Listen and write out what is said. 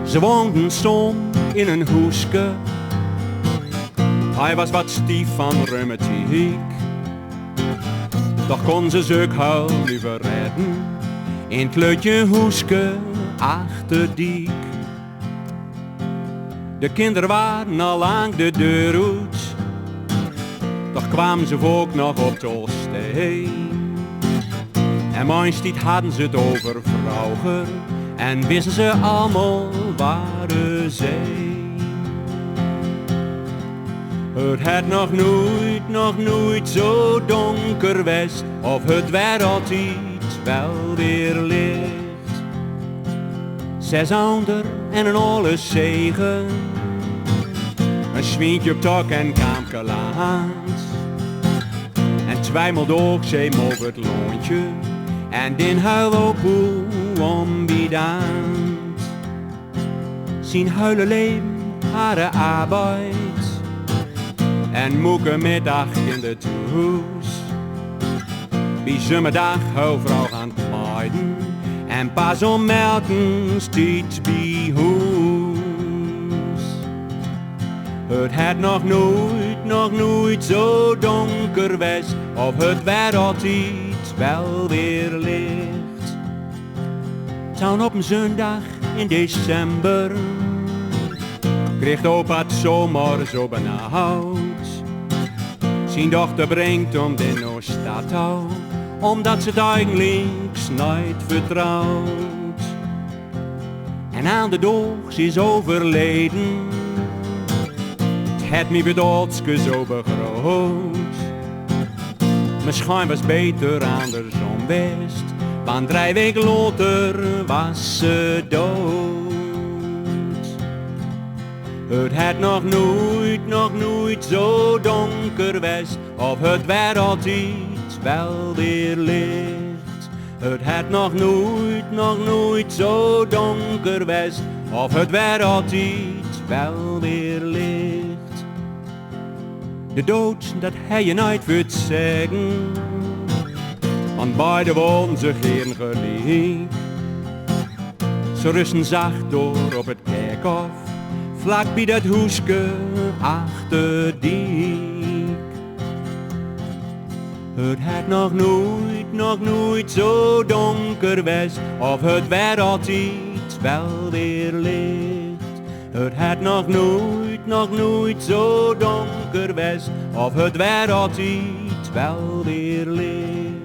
Ze woonden som in een hoeske. Hij was wat stief van reumatiek. Toch kon ze zich huil nu verredden. In het leutje hoeske achter diek. De kinderen waren al lang de deur uit. Toch kwamen ze ook nog op de Ooststeen. En meestal hadden ze het over vrouwen. En wisten ze allemaal waren zij. Het had nog nooit zo donker west. Of het werd altijd wel weer licht. 6 onder en een olle zegen. Een schwientje op tok en kaamke land. En 2 maal ook zeem over het loontje. En din huil op hoe onbidant. Zien huilen leven, haar arbeid. En moeke middag in de huis. Bij zomerdag huilvrouw gaan maaien. En pas om melken steeds bij huis. Het had nog nooit zo donker west. Of het werd altijd wel weer licht. Toen op een zondag in december kreeg opa het zomaar zo benauwd. Zijn dochter brengt om de stad omdat ze het eigenlijk nooit vertrouwt. En aan de doos is overleden. Het had me bedoeltske zo begroot. Misschien was beter andersom best. Want 3 weken later was ze dood. Het had nog nooit zo donker west. Of het werd altijd wel weer licht. Het had nog nooit zo donker west. Of het werd altijd wel weer licht. De dood, dat hij je nooit wilt zeggen. Want beide woonden zich geen gelijk. Ze rusten zacht door op het kerkhof. Vlak bij dat hoeske achter diek. Het had nog nooit zo donker west. Of het werd altijd wel weer licht. Het had nog nooit zo donker west. Of het werd altijd wel weer licht.